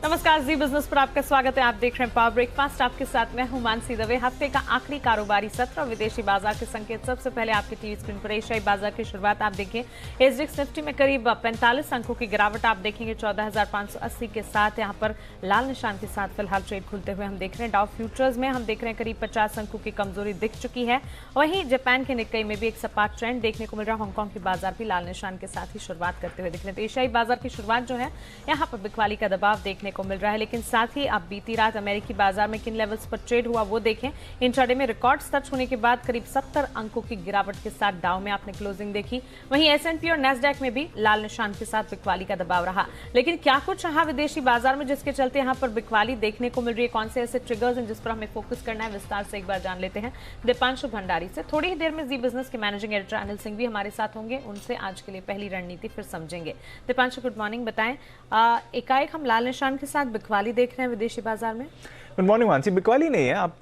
नमस्कार, जी बिजनेस पर आपका स्वागत है। आप देख रहे हैं पावर ब्रेकफास्ट। आपके साथ मैं हूं मानसी दवे। हफ्ते का आखिरी कारोबारी सत्र और विदेशी बाजार के संकेत सबसे पहले आपके टीवी स्क्रीन पर। एशियाई बाजार की शुरुआत आप देखें, एसडीएक्स निफ्टी में करीब 45 अंकों की गिरावट आप देखेंगे 14,580 के साथ। यहां पर लाल निशान के साथ फिलहाल ट्रेड खुलते हुए हम देख रहे हैं। डाउ फ्यूचर्स में हम देख रहे हैं करीब 50 अंकों की कमजोरी दिख चुकी है। वहीं जापान के निक्केई में भी एक सपाट ट्रेंड देखने को मिल रहा है। हांगकांग की बाजार भी लाल निशान के साथ ही शुरुआत करते हुए दिख रहे हैं। तो एशियाई बाजार की शुरुआत जो है यहाँ पर बिकवाली का दबाव देखने को मिल रहा है। लेकिन साथ ही आप बीती रात अमेरिकी बाजार में किन लेवल्स पर ट्रेड हुआ वो देखें। इंट्राडे में रिकॉर्ड्स टच होने के बाद करीब 70 अंकों की गिरावट के साथ डाउ में आपने क्लोजिंग देखी। वहीं एसएनपी और नेस्डैक में भी लाल निशान के साथ बिकवाली का दबाव रहा। लेकिन क्या कुछ रहा विदेशी बाजार में जिसके चलते यहाँ पर बिकवाली देखने को मिल रही है? कौन से ऐसे ट्रिगर्स हैं जिस पर हमें फोकस करना है, विस्तार से एक बार जान लेते हैं दीपांशु भंडारी से। थोड़ी ही देर में जी बिजनेस के मैनेजिंग एडिटर अनिल सिंह भी हमारे साथ होंगे। उनसे आज के लिए पहली रणनीति फिर समझेंगे। Deepanshu, good morning. बताएं, एकाएक हम लाल निशान के साथ बिकवाली देख रहे हैं विदेशी बाजार में। Good morning Mansi. बिकवाली नहीं है, आप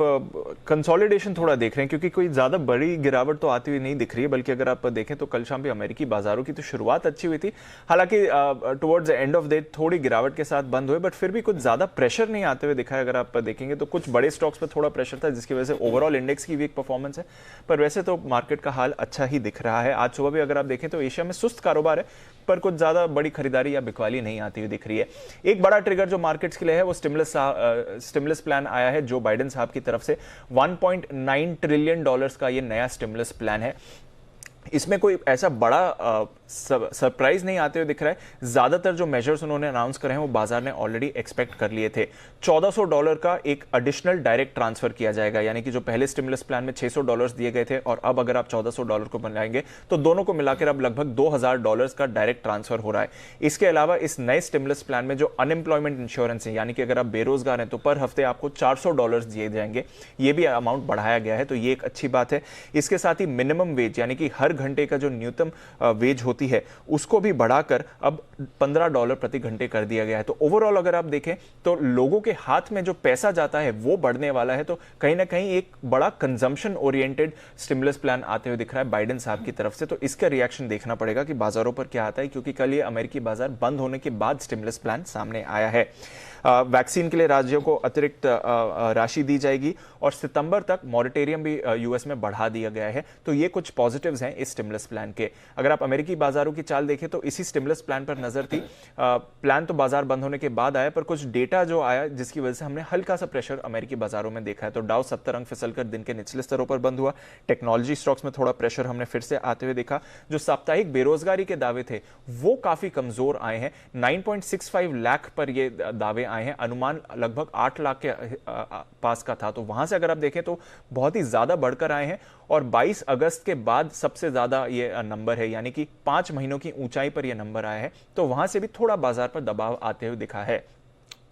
कंसोलिडेशन थोड़ा देख रहे हैं क्योंकि कोई ज्यादा बड़ी गिरावट तो आती हुई नहीं दिख रही है। बल्कि अगर आप देखें तो कल शाम भी अमेरिकी बाजारों की तो शुरुआत अच्छी हुई थी। हालांकि towards the end of day थोड़ी गिरावट के साथ बंद हुए, बट फिर भी कुछ ज्यादा प्रेशर नहीं आते हुए दिखा है। अगर आप देखेंगे तो कुछ बड़े स्टॉक्स पर थोड़ा प्रेशर था जिसकी वजह से ओवरऑल इंडेक्स की वीक परफॉर्मेंस है। पर वैसे तो मार्केट का हाल अच्छा ही दिख रहा है। आज सुबह भी अगर आप देखें तो एशिया में सुस्त कारोबार है, पर कुछ ज्यादा बड़ी खरीदारी या बिकवाली नहीं आती हुई दिख रही है। एक बड़ा ट्रिगर जो मार्केट्स के लिए है वो स्टिमुलस प्लान आया है जो बाइडेन साहब की तरफ से। 1.9 ट्रिलियन डॉलर्स का ये नया स्टिमुलस प्लान है। इसमें कोई ऐसा बड़ा सरप्राइज नहीं आते हुए दिख रहा है। ज्यादातर जो मेजर्स उन्होंने अनाउंस करे हैं वो बाजार ने ऑलरेडी एक्सपेक्ट कर लिए थे। $1400 का एक एडिशनल डायरेक्ट ट्रांसफर किया जाएगा, यानी कि जो पहले स्टिमुलस प्लान में $600 दिए गए थे और अब अगर आप $1400 को बनाएंगे तो दोनों को मिलाकर अब लगभग $2000 का डायरेक्ट ट्रांसफर हो रहा है। इसके अलावा इस नए स्टिमुलस प्लान में जो अनएम्प्लॉयमेंट इंश्योरेंस है, यानी कि अगर आप बेरोजगार हैं तो पर हफ्ते आपको $400 दिए जाएंगे, ये भी अमाउंट बढ़ाया गया है। तो ये एक अच्छी बात है। इसके साथ ही मिनिमम वेज, यानी कि हर घंटे का जो न्यूनतम वेज होती है उसको भी बढ़ाकर अब $15 प्रति घंटे कर दिया गया है। तो ओवरऑल अगर आप देखें तो लोगों के हाथ में जो पैसा जाता है वो बढ़ने वाला है। तो कहीं ना कहीं एक बड़ा कंजम्पशन ओरिएंटेड स्टिमुलस प्लान आते हुए दिख रहा है बाइडेन साहब की तरफ से। तो इसका रिएक्शन देखना पड़ेगा कि बाजारों पर क्या आता है, क्योंकि कल ये अमेरिकी बाजार बंद होने के बाद स्टिमुलस प्लान सामने आया है। वैक्सीन के लिए राज्यों को अतिरिक्त राशि दी जाएगी और सितंबर तक मॉरेटोरियम भी यूएस में बढ़ा दिया गया है। तो ये कुछ पॉजिटिव्स हैं इस स्टिमुलस प्लान के। अगर आप अमेरिकी बाजारों की चाल देखें तो इसी स्टिमुलस प्लान पर नजर थी। प्लान तो बाजार बंद होने के बाद आया, पर कुछ डेटा जो आया जिसकी वजह से हमने हल्का सा प्रेशर अमेरिकी बाजारों में देखा है। तो डाउ 70 अंक फिसलकर दिन के निचले स्तरों पर बंद हुआ। टेक्नोलॉजी स्टॉक्स में थोड़ा प्रेशर हमने फिर से आते हुए देखा। जो साप्ताहिक बेरोजगारी के दावे थे वो काफी कमजोर आए हैं। 9.65 लाख पर ये दावे आए हैं। अनुमान लगभग 8 लाख के पास का था। तो वहां से अगर आप देखें तो बहुत ही ज्यादा बढ़कर आए हैं और 22 अगस्त के बाद सबसे ज्यादा ये नंबर है, यानी कि 5 महीनों की ऊंचाई पर यह नंबर आया है। तो वहां से भी थोड़ा बाजार पर दबाव आते हुए दिखा है।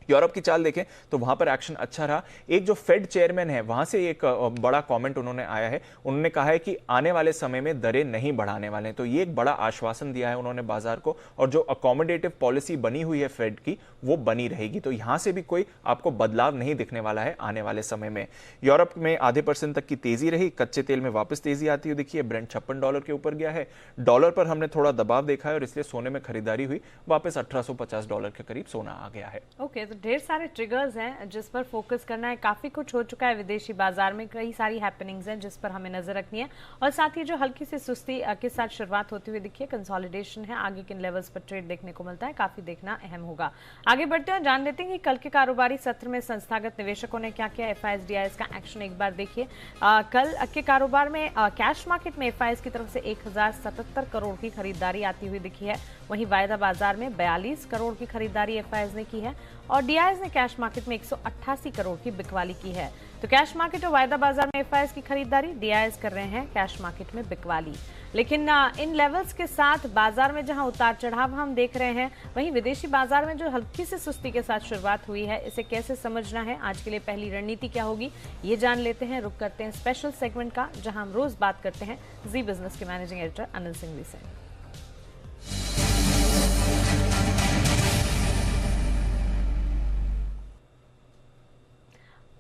यूरोप की चाल देखें तो वहां पर एक्शन अच्छा रहा। एक जो फेड चेयरमैन है वहां से एक बड़ा कमेंट उन्होंने आया है। उन्होंने कहा है कि आने वाले समय में दरें नहीं बढ़ाने वाले हैं। तो ये एक बड़ा आश्वासन दिया है उन्होंने बाजार को। और जो अकोमोडेटिव पॉलिसी बनी हुई है फेड की वो बनी रहेगी। तो यहां से भी कोई आपको बदलाव नहीं दिखने वाला है आने वाले समय में। यूरोप में ½ तक की तेजी रही। कच्चे तेल में वापस तेजी आती हुई दिखी है। ब्रेंट $56 के ऊपर गया है। डॉलर पर हमने थोड़ा दबाव देखा है और इसलिए सोने में खरीदारी हुई। वापस $1850 के करीब सोना आ गया है। ओके, तो ढेर सारे ट्रिगर्स हैं जिस पर फोकस करना है। काफी कुछ हो चुका है विदेशी बाजार में, कई सारी हैपनिंग्स हैं जिस पर हमें नजर रखनी है। और साथ ही जो हल्की सी सुस्ती के साथ शुरुआत होती हुई दिखी है, कंसोलिडेशन है। आगे किन लेवल्स पर ट्रेड देखने को मिलता है काफी देखना अहम होगा। आगे बढ़ते हैं, जान लेते हैं कि कल के कारोबारी सत्र में संस्थागत निवेशकों ने क्या किया। एफआईएस डीआईएस का एक्शन एक बार देखिए। कल के कारोबार में कैश मार्केट में एफआईएस की तरफ से 1077 करोड़ की खरीदारी आती हुई दिखी है। वहीं वायदा बाजार में 42 करोड़ की खरीदारी एफआईएस ने की है और डीआईएस ने कैश मार्केट में 188 करोड़ की बिकवाली की है। तो कैश मार्केट और वायदा बाजार में एफआईएस की खरीदारी, डीआईएस कर रहे हैं कैश मार्केट में बिकवाली। लेकिन इन लेवल्स के साथ बाजार में जहां उतार चढ़ाव हम देख रहे हैं, वहीं विदेशी बाजार में जो हल्की सी सुस्ती के साथ शुरुआत हुई है, इसे कैसे समझना है, आज के लिए पहली रणनीति क्या होगी, ये जान लेते हैं। रुक करते हैं स्पेशल सेगमेंट का, जहां हम रोज बात करते हैं जी बिजनेस के मैनेजिंग एडिटर अनिल सिंह से।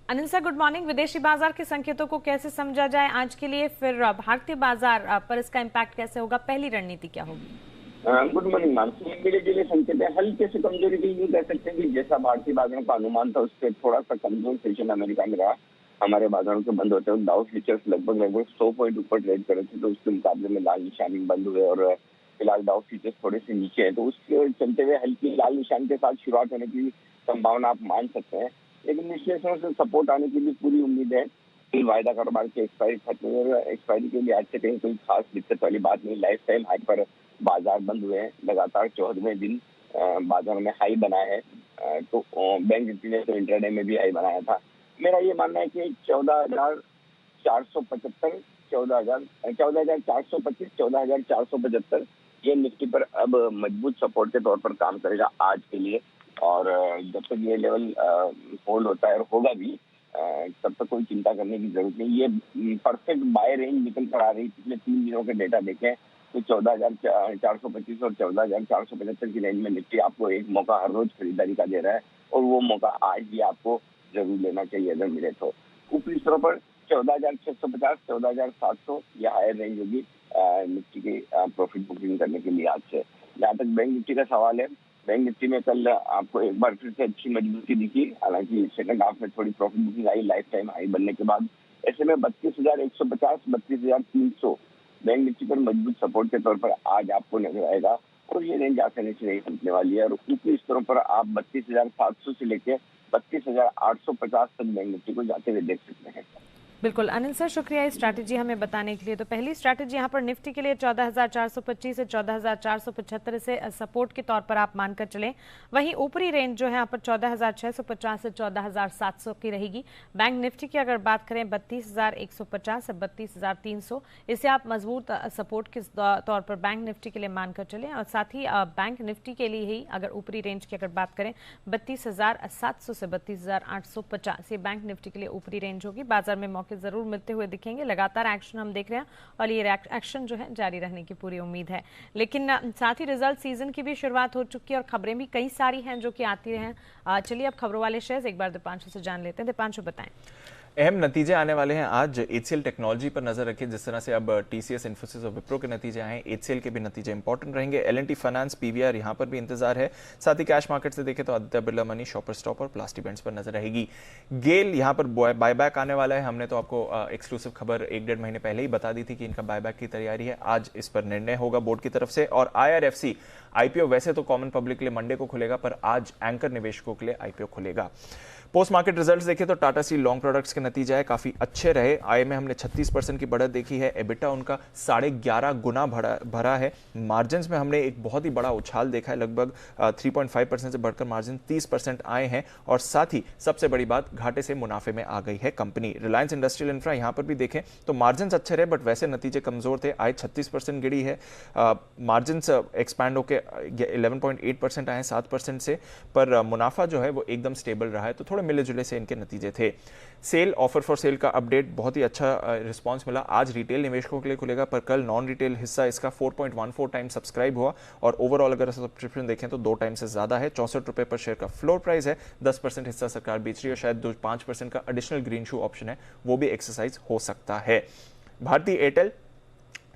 Anil sir, good morning. विदेशी बाजार के संकेतों को कैसे समझा जाए आज के लिए, फिर भारतीय बाजार पर इसका इम्पैक्ट कैसे होगा, पहली रणनीति क्या होगी? Good morning Mansi. मेरे जो संकेत है हल्के से कमजोरी की यूं कह सकते हैं कि जैसा भारतीय बाजारों का अनुमान था उससे थोड़ा सा कमजोर सेशन अमेरिका में रहा। हमारे बाजारों के बंद होते हुए डाउ फ्यूचर्स लगभग 100 पॉइंट ऊपर ट्रेड करे थे, तो उसके मुकाबले में लाल निशानी बंद हुए और फिलहाल डाउ फ्यूचर्स थोड़े से नीचे है, तो उसके चलते हुए हल्की लाल निशान के साथ शुरुआत होने की संभावना आप मान सकते हैं। लेकिन विश्लेषणों से सपोर्ट आने की भी पूरी उम्मीद है। फिर वायदा कारोबार की एक्सपायरी खत्म हुई और एक्सपायरी के लिए आज से कहीं कोई खास दिक्कत वाली बात नहीं। लाइफ टाइम हाई पर बाजार बंद हुए हैं, लगातार 14वें दिन बाजार में हाई बना है। तो बैंक निफ्टी ने तो इंट्राडे में भी हाई बनाया था। मेरा ये मानना है कि 14,475, 14,425, 14,475 ये निफ्टी पर अब मजबूत सपोर्ट के तौर पर काम करेगा आज के लिए। और जब तक ये लेवल होल्ड होता है और होगा भी, तब तक कोई चिंता करने की जरूरत नहीं। ये परफेक्ट बाय रेंज निकल कर आ रही। पिछले 3 दिनों के डेटा देखें तो 14,425 और 14,475 की रेंज में निफ्टी आपको एक मौका हर रोज खरीदारी का दे रहा है, और वो मौका आज भी आपको जरूर लेना चाहिए अगर मिले तो। ऊपरी स्तरों पर 14,650, 14,700 यह हायर रेंज होगी निफ्टी की प्रॉफिट बुकिंग करने के लिए आज से। जहाँ तक बैंक निफ्टी का सवाल है, बैंक निफ्टी में कल आपको एक बार फिर से अच्छी मजबूती दिखी। हालांकि सेकंड हाफ में थोड़ी profit booking I life time high बनने के बाद। ऐसे में 32,150, 32,300 बैंक निफ्टी पर मजबूत सपोर्ट के तौर पर आज आपको नजर आएगा, और ये रेंज आसानी से नहीं टूटने वाली है। और ऊपरी स्तरों पर आप 32,700 से लेकर 32,850 तक बैंक निफ्टी को जाते हुए देख सकते हैं। बिल्कुल अनिल सर, शुक्रिया इस स्ट्रैटेजी हमें बताने के लिए। तो पहली स्ट्रैटेजी यहाँ पर निफ्टी के लिए 14,425 से 14,475 से सपोर्ट के तौर पर आप मानकर चलें। वहीं ऊपरी रेंज जो है यहाँ पर 14,650 से 14,700 की रहेगी। बैंक निफ्टी की अगर बात करें 32,150 से 32,300, इसे आप मजबूत सपोर्ट के तौर पर बैंक निफ्टी के लिए मानकर चलें। और साथ ही बैंक निफ्टी के लिए ही अगर ऊपरी रेंज की अगर बात करें 32,700 से 32,850, ये बैंक निफ्टी के लिए ऊपरी रेंज होगी। बाजार में मौके जरूर मिलते हुए दिखेंगे। लगातार एक्शन हम देख रहे हैं और ये एक्शन जो है जारी रहने की पूरी उम्मीद है। लेकिन साथ ही रिजल्ट सीजन की भी शुरुआत हो चुकी है और खबरें भी कई सारी हैं जो कि आती हैं। चलिए अब खबरों वाले शेयर्स एक बार दीपांशु से जान लेते हैं। दीपांशु बताएं। अहम नतीजे आने वाले हैं आज। HCL टेक्नोलॉजी पर नजर रखिए, जिस तरह से अब TCS, इन्फोसिस और विप्रो के नतीजे आए, HCL के भी नतीजे इंपॉर्टेंट रहेंगे। L&T फाइनेंस, PVR यहां पर भी इंतजार है। साथ ही कैश मार्केट से देखें तो Aditya Birla money, shopper stop और प्लास्टिक बेंड्स पर नजर रहेगी। गेल यहां पर बायबैक आने वाला है। हमने तो आपको एक्सक्लूसिव खबर 1-1.5 महीने पहले ही बता दी थी कि इनका बायबैक की तैयारी है। आज इस पर निर्णय होगा बोर्ड की तरफ से। और IRFC IPO वैसे तो कॉमन पब्लिक के लिए मंडे को खुलेगा, पर आज एंकर निवेशकों के लिए IPO खुलेगा। पोस्ट मार्केट रिजल्ट्स देखें तो टाटा स्टील लॉन्ग प्रोडक्ट्स के नतीजे आए, काफी अच्छे रहे। आय में हमने 36% की बढ़त देखी है। एबिटा उनका 11.5 गुना भरा है। मार्जिन में हमने एक बहुत ही बड़ा उछाल देखा है, लगभग 3.5% से बढ़कर मार्जिन 30% आए हैं। और साथ ही सबसे बड़ी बात, घाटे से मुनाफे में आ गई है कंपनी। रिलायंस इंडस्ट्रियल इंफ्रा यहां पर भी देखें तो मार्जिन अच्छे रहे, बट वैसे नतीजे कमजोर थे। आय 36% गिरी है, मार्जिन एक्सपैंड होकर 11.8% आए 7% से, पर मुनाफा जो है वो एकदम स्टेबल रहा है। तो थोड़े मिले जुले से इनके नतीजे थे। सेल ऑफर फॉर सेल का अपडेट, बहुत ही अच्छा रिस्पांस मिला। आज रिटेल निवेशकों के लिए खुलेगा, पर कल नॉन रिटेल हिस्सा इसका 4.14 टाइम सब्सक्राइब हुआ। और ओवरऑल अगर सब्सक्रिप्शन देखें तो 2 टाइम से ज्यादा है। 64 रुपए पर शेयर का फ्लोर प्राइस है। 10% हिस्सा सरकार बेच रही है, शायद 5% का एडिशनल ग्रीन शू ऑप्शन है, वो भी एक्सरसाइज हो सकता है। भारतीय एयरटेल,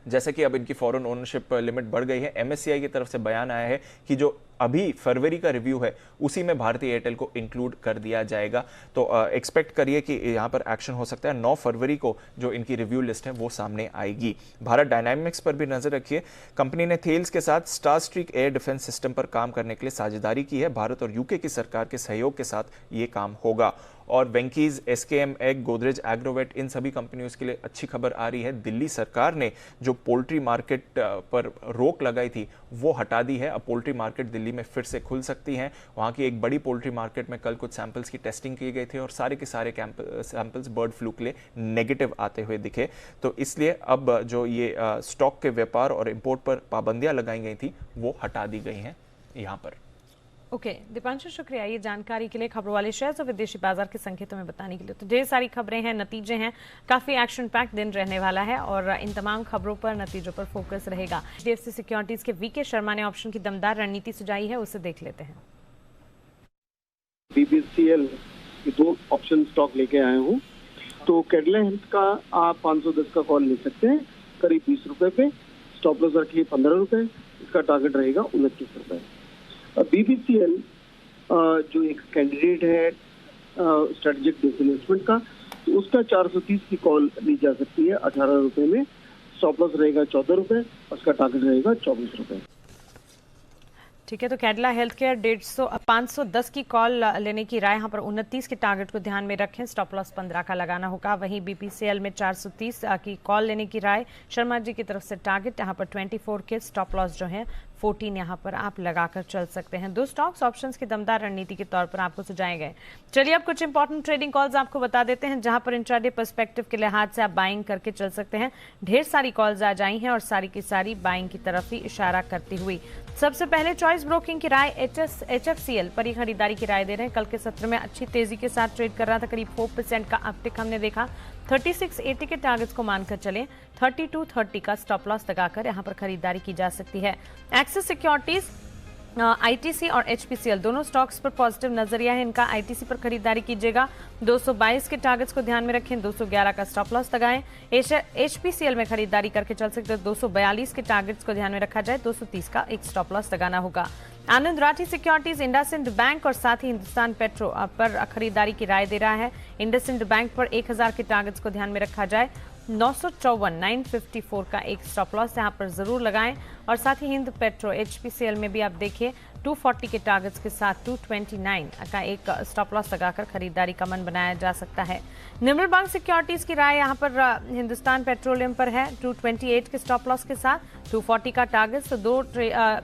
जैसे कि अब इनकी फॉरेन ओनरशिप लिमिट बढ़ गई है, MSCI की तरफ से बयान आया है कि जो अभी फरवरी का रिव्यू है उसी में भारतीय एयरटेल को इंक्लूड कर दिया जाएगा। तो एक्सपेक्ट करिए कि यहां पर एक्शन हो सकता है। 9 फरवरी को जो इनकी रिव्यू लिस्ट है वो सामने आएगी। भारत डायनामिक्स पर भी नजर रखिए। कंपनी ने थेल्स के साथ star streak air defence system पर काम करने के लिए साझेदारी की है। भारत और यूके की सरकार के सहयोग के साथ ये काम होगा। और वेंकीज, SKM एग, गोदरेज एग्रोवेट, इन सभी कंपनियों के लिए अच्छी खबर आ रही है। दिल्ली सरकार ने जो पोल्ट्री मार्केट पर रोक लगाई थी वो हटा दी है। अब पोल्ट्री मार्केट दिल्ली में फिर से खुल सकती हैं। वहां की एक बड़ी पोल्ट्री मार्केट में कल कुछ सैंपल्स की टेस्टिंग की गई थी और सारे के सारे सैंपल्स बर्ड फ्लू के लिए नेगेटिव आते हुए दिखे। तो इसलिए अब जो ये स्टॉक के व्यापार और इंपोर्ट पर पाबंदियां लगाई गई थी वो हटा दी गई हैं यहां पर। ओके दीपांशु, शुक्रिया ये जानकारी के लिए, खबरों वाले शेयर्स और विदेशी बाजार के संकेतों में बताने के लिए। तो ढेर सारी खबरें हैं, नतीजे हैं, काफी एक्शन पैक दिन रहने वाला है और इन तमाम खबरों पर, नतीजों पर फोकस रहेगा। HDFC सिक्योरिटीज के VK शर्मा ने ऑप्शन की दमदार रणनीति सुझाई है, उसे देख लेते हैं। BPCL के 2 ऑप्शन स्टॉक लेके आए हूँ। तो कैडिला हेल्थ का आप 510 का कॉल ले सकते हैं, करीब 20 रुपए पे। स्टॉप लॉस रखिए 15 रुपए। इसका टारगेट रहेगा 29 रुपए। BPCL जो एक कैंडिडेट है स्ट्रेटेजिक डिसइन्वेस्टमेंट का, तो उसका 430 की कॉल ली जा सकती है 18 रुपए में। स्टॉप लॉस रहेगा 14 रुपए, उसका टारगेट रहेगा 24 रुपए। ठीक है, तो कैडिला हेल्थ केयर 510 की कॉल लेने की राय, यहाँ पर 29 के टारगेट को ध्यान में रखें, स्टॉप लॉस 15 का लगाना होगा। वहीं BPCL में 430 की कॉल लेने की राय, शर्मा जी की तरफ से टारगेट यहाँ पर 24 के, स्टॉप लॉस जो है 14 यहाँ पर आप लगाकर चल सकते हैं। 2 स्टॉक्स ऑप्शंस की दमदार रणनीति के तौर पर आपको सुझाए गए। चलिए अब कुछ इंपॉर्टेंट ट्रेडिंग कॉल्स आपको बता देते हैं जहां पर इंट्राडे पर्सपेक्टिव के लिहाज से आप बाइंग करके चल सकते हैं। ढेर सारी कॉल्स आ जाई हैं और सारी की सारी बाइंग की तरफ ही इशारा करती हुई। सबसे पहले चॉइस ब्रोकिंग की राय HFCL पर ही खरीदारी की राय दे रहे हैं। कल के सत्र में अच्छी तेजी के साथ ट्रेड कर रहा था, करीब 4% का अपटिक हमने देखा। 3680 के टारगेट्स को मानकर चलें, 3230 का स्टॉप लॉस लगाकर यहां पर खरीदारी की जा सकती है। एक्सिस सिक्योरिटीज, ITC और HPCL दोनों स्टॉक्स पर पॉजिटिव नजरिया है इनका। ITC पर खरीदारी कीजिएगा, 222 के टारगेट्स को ध्यान में रखें, 211 का स्टॉप लॉस लगाएं। HPCL में खरीदारी करके चल सकते हैं, 242 के टारगेट्स को ध्यान में रखा जाए, 230 का एक स्टॉप लॉस लगाना होगा। आनंद राठी सिक्योरिटीज, इंडसइंड बैंक और साथ ही हिंदुस्तान पेट्रो पर खरीदारी की राय दे रहा है। इंडसइंड बैंक पर 1000 के टारगेट्स को ध्यान में रखा जाए, 954 का एक स्टॉप लॉस यहाँ पर जरूर लगाएं। और साथ ही हिंद पेट्रो HPCL में भी आप देखिए 240 के टारगेट्स के साथ 229 का एक स्टॉप लॉस लगाकर खरीदारी का मन बनाया जा सकता है। निर्मल बैंक सिक्योरिटीज की राय यहाँ पर हिंदुस्तान पेट्रोलियम पर है, 228 के स्टॉप लॉस के साथ 240 का टारगेट। तो 2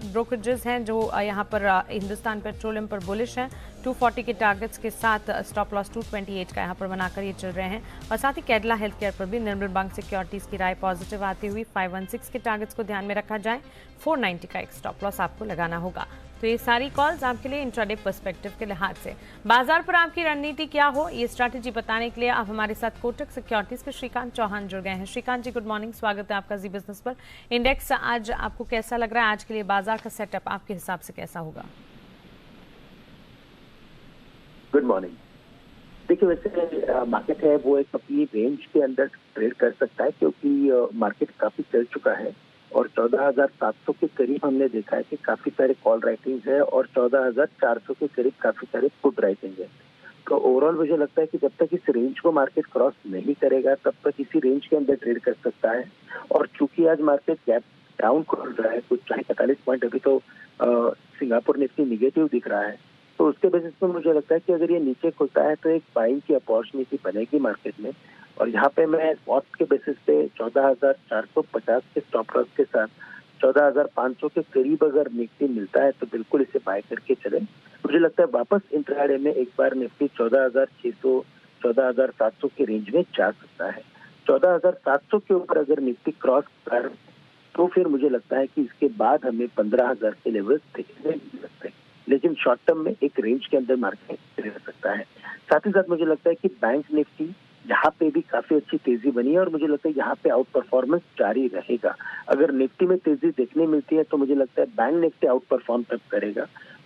ब्रोकरेजेस हैं जो यहाँ पर हिंदुस्तान पेट्रोलियम पर बुलिश हैं, 240 के टारगेट्स के साथ स्टॉप लॉस 228 का यहाँ पर बनाकर ये चल रहे हैं। और साथ ही कैडिला हेल्थ केयर पर भी निर्मल बैंक सिक्योरिटीज की राय पॉजिटिव आती हुई 516 के टारगेट्स को ध्यान में रखा जाए, 490 का एक स्टॉप लॉस आपको लगाना होगा। तो ये सारी कॉल्स आपके लिए इंट्राडे पर्सपेक्टिव के लिहाज से। बाजार पर आपकी रणनीति क्या हो, ये स्ट्रैटेजी बताने के लिए अब हमारे साथ कोटक सिक्योरिटीज के श्रीकांत चौहान जुड़ गए हैं। श्रीकांत जी, गुड मॉर्निंग, स्वागत है आपका जी बिजनेस पर। इंडेक्स आज आपको कैसा लग रहा है, आज के लिए बाजार का सेटअप आपके हिसाब से कैसा होगा? Good morning. देखिए, वैसे मार्केट है वो एक अपनी रेंज के अंदर ट्रेड कर सकता है, क्योंकि मार्केट काफी चल चुका है और 14,700 के करीब हमने देखा है कि काफी सारे कॉल राइटिंग्स है और 14,400 के करीब काफी सारे पुट राइटिंग है। तो ओवरऑल मुझे लगता है कि जब तक इस रेंज को मार्केट क्रॉस नहीं करेगा तब तक इसी रेंज के अंदर ट्रेड कर सकता है। और चूंकि आज मार्केट गैप डाउन खोल रहा है, कुछ 45 पॉइंट अभी तो सिंगापुर निफ्टी निगेटिव दिख रहा है, तो उसके बेसिस पे मुझे लगता है कि अगर ये नीचे खुलता है तो एक बाइंग की अपॉर्चुनिटी बनेगी मार्केट में। और यहाँ पे मैं स्पॉट के बेसिस पे 14,450 के स्टॉप लॉस के साथ 14,500 के करीब अगर निफ्टी मिलता है तो बिल्कुल इसे बाय करके चले। मुझे लगता है वापस इंट्राडे में एक बार निफ्टी 14,600 14,700 के रेंज में जा सकता है। 14,700 के ऊपर अगर निफ्टी क्रॉस कर तो फिर मुझे लगता है कि इसके बाद हमें 15,000 के लेवल देखने मिल सकते हैं, लेकिन शॉर्ट टर्म में एक रेंज के अंदर मार्केट रह सकता है। साथ ही साथ मुझे लगता है कि बैंक निफ्टी यहाँ पे भी काफी अच्छी तेजी बनी है और मुझे लगता है यहाँ पे आउट परफॉर्मेंस जारी रहेगा। अगर निफ्टी में तेजी देखने मिलती है तो मुझे लगता है बैंक निफ्टी आउट परफॉर्म तब करेगा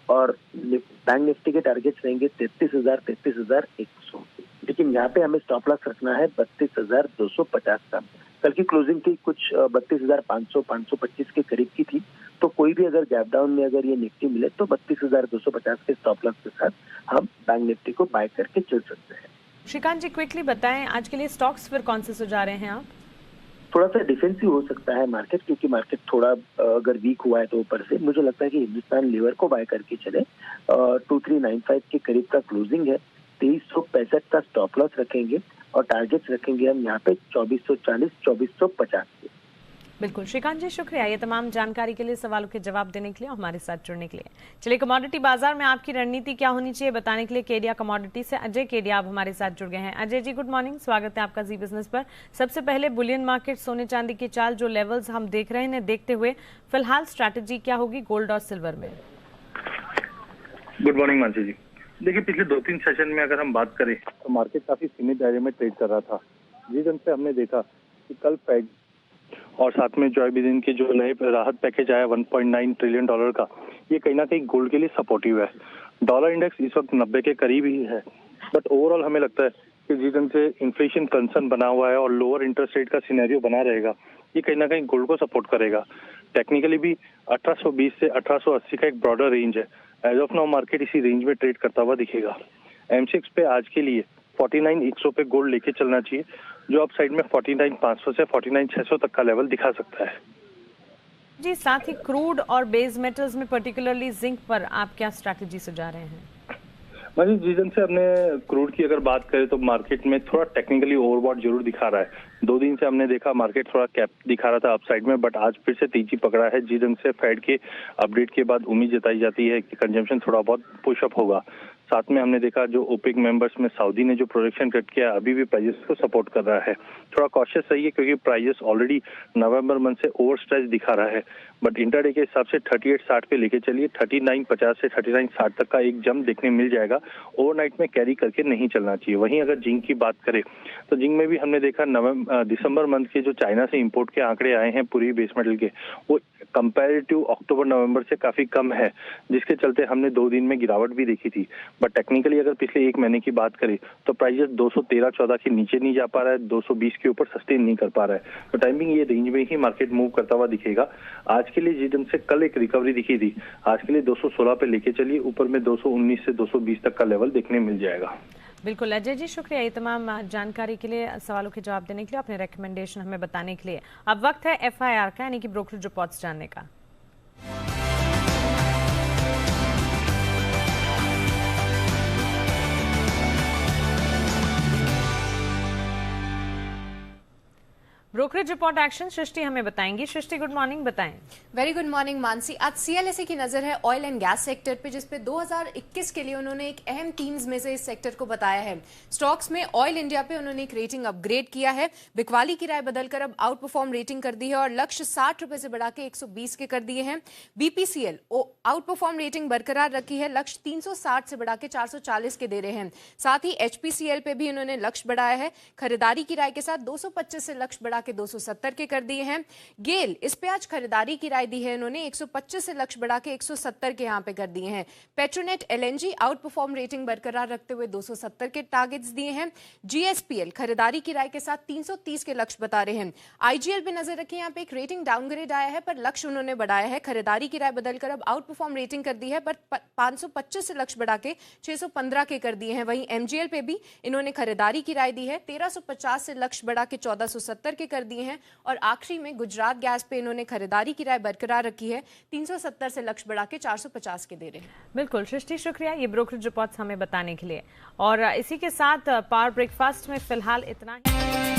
और बैंक निफ्टी के टारगेट्स रहेंगे 33,000 33,100। लेकिन यहाँ पे हमें स्टॉप लॉस रखना है 32,250 का। कल की क्लोजिंग थी कुछ 32,500 525 के करीब की थी, तो कोई भी अगर गैप डाउन में अगर ये निफ्टी मिले तो 32,250 के स्टॉप लॉस के साथ हम बैंक निफ्टी को बाय करके चल सकते हैं। श्रीकांत जी, क्विकली बताएं आज के लिए स्टॉक्स फिर कौन से सुझा रहे हैं आप? थोड़ा सा डिफेंसिव हो सकता है मार्केट, क्योंकि मार्केट थोड़ा अगर वीक हुआ है तो ऊपर से मुझे लगता है कि हिंदुस्तान लीवर को बाय करके चले। 2395 के करीब का क्लोजिंग है, 2365 का स्टॉप लॉस रखेंगे और टारगेट्स रखेंगे हम यहाँ पे 2440 2450 के। बिल्कुल श्रीकांत जी, शुक्रिया ये तमाम जानकारी के लिए, सवालों के जवाब देने के लिए और हमारे साथ जुड़ने के लिए। चलिए, कमोडिटी बाजार में आपकी रणनीति क्या होनी चाहिए बताने के लिए केडिया कमोडिटी से अजय केडिया आप हमारे साथ जुड़ गए हैं। अजय जी, गुड मॉर्निंग, स्वागत है आपका जी बिजनेस पर। सबसे पहले बुलियन मार्केट, सोने चांदी की चाल, जो लेवल्स हम देख रहे हैं देखते हुए फिलहाल स्ट्रैटेजी क्या होगी गोल्ड और सिल्वर में? गुड मॉर्निंग मानसी जी। देखिए, पिछले 2-3 सेशन में अगर हम बात करें तो मार्केट काफी सीमित दायरे में ट्रेड कर रहा था। जिस ढंग से हमने देखा कि कल फेड और साथ में जॉय बिडेन के जो नए राहत पैकेज आया $1.9 ट्रिलियन का, ये कहीं ना कहीं गोल्ड के लिए सपोर्टिव है। डॉलर इंडेक्स इस वक्त 90 के करीब ही है, बट ओवरऑल हमें लगता है कि जिस ढंग से इन्फ्लेशन कंसर्न बना हुआ है और लोअर इंटरेस्ट रेट का सिनेरियो बना रहेगा, ये कहीं ना कहीं गोल्ड को सपोर्ट करेगा। टेक्निकली भी 1820 से 1880 का एक ब्रॉडर रेंज है। एज ऑफ नाउ मार्केट इसी रेंज में ट्रेड करता हुआ दिखेगा। M6 पे आज के लिए 49,100 पे गोल्ड लेके चलना चाहिए, जो अब साइड में 49,500 से 49,600 तक का लेवल दिखा सकता है। जी, साथ ही क्रूड और बेस मेटल्स में पर्टिकुलरली जिंक पर आप क्या स्ट्रैटेजी सुझा रहे हैं? मतलब जिस दिन से हमने क्रूड की अगर बात करें तो मार्केट में थोड़ा टेक्निकली ओवरबॉट जरूर दिखा रहा है। 2 दिन से हमने देखा मार्केट थोड़ा कैप दिखा रहा था अपसाइड में, बट आज फिर से तेजी पकड़ा है। जिस दिन से फेड के अपडेट के बाद उम्मीद जताई जाती है कि कंजम्पशन थोड़ा बहुत पुशअप होगा। साथ में हमने देखा जो ओपेक मेंबर्स में सऊदी ने जो प्रोडक्शन कट किया अभी भी प्राइजेस को सपोर्ट कर रहा है। थोड़ा कॉशियस रहिए क्योंकि प्राइजेस ऑलरेडी नवंबर मंथ से ओवर स्ट्रेच दिखा रहा है, बट इंटरडे के हिसाब से 38.60 पे लेके चलिए। 39.50 से 39.60 तक का एक जंप देखने मिल जाएगा। ओवरनाइट में कैरी करके नहीं चलना चाहिए। वहीं अगर जिंक की बात करें तो जिंक में भी हमने देखा दिसंबर मंथ के जो चाइना से इंपोर्ट के आंकड़े आए हैं पूरी बेस मेटल के, वो कंपैरेटिव अक्टूबर नवंबर से काफी कम है, जिसके चलते हमने 2 दिन में गिरावट भी देखी थी। बट टेक्निकली अगर पिछले 1 महीने की बात करें तो प्राइजेस 213-14 के नीचे नहीं जा पा रहा है, 220 के ऊपर सस्टेन नहीं कर पा रहा है। तो टाइमिंग ये रेंज में ही मार्केट मूव करता हुआ दिखेगा। आज के लिए जिस से कल एक रिकवरी दिखी थी, आज के लिए 216 पे लेके चलिए, ऊपर में 219 से 220 तक का लेवल देखने मिल जाएगा। बिल्कुल अजय जी, शुक्रिया ये तमाम जानकारी के लिए, सवालों के जवाब देने के लिए, अपने रिकमेंडेशन हमें बताने के लिए। अब वक्त है FIR का, यानी कि ब्रोकरेज रिपोर्ट्स जानने का। ब्रोकरेज रिपोर्ट एक्शन सृष्टि हमें बताएंगी। सृष्टि, गुड मॉर्निंग, बताएं। Very good morning Mansi. आज CLSA की नजर है ऑयल एंड गैस सेक्टर पे, जिसपे 2021 के लिए उन्होंने एक अहम थीम्स में से इस सेक्टर को बताया है। स्टॉक्स में ऑयल इंडिया पे उन्होंने एक रेटिंग अपग्रेड किया है। बिकवाली की राय बदलकर अब आउट परफॉर्म रेटिंग कर दी है और लक्ष्य 60 रुपए से बढ़ा के 120 के कर दिए हैं। BPCL आउट परफॉर्म रेटिंग बरकरार रखी है, लक्ष्य 360 से बढ़ा के 440 के दे रहे हैं। साथ ही HPCL पे भी उन्होंने लक्ष्य बढ़ाया है, खरीदारी की राय के साथ 225 से लक्ष्य बढ़ा के 270 के कर दिए हैं। गेल इस पे आज खरीदारी की राय दी है इन्होंने, 125 से लक्ष्य बढ़ा के 170 के यहां पे कर दिए हैं। Petronet LNG out perform rating बरकरार रखते हुए 270 के टारगेट्स दिए हैं। GSPL खरीदारी की राय के साथ 330 के लक्ष्य बता रहे हैं। IGL पे नजर रखें, यहाँ पे एक रेटिंग डाउनग्रेड आया है पर लक्ष्य उन्होंने बढ़ाया है। खरीदारी की राय बदलकर अब आउट परफॉर्म रेटिंग कर दी है पर 525 से लक्ष्य बढ़ा के 615 के कर दिए हैं। वहीं MGL पे भी इन्होंने खरीदारी की राय दी है, 1350 से लक्ष्य बढ़ा के 1470 के कर दिए हैं। और आखिरी में गुजरात गैस पे इन्होंने खरीदारी की राय बरकरार रखी है, 370 से लक्ष्य बढ़ा के 450 के दे रहे हैं। बिल्कुल सृष्टि, शुक्रिया ये ब्रोकरेज रिपोर्ट्स हमें बताने के लिए। और इसी के साथ पावर ब्रेकफास्ट में फिलहाल इतना ही।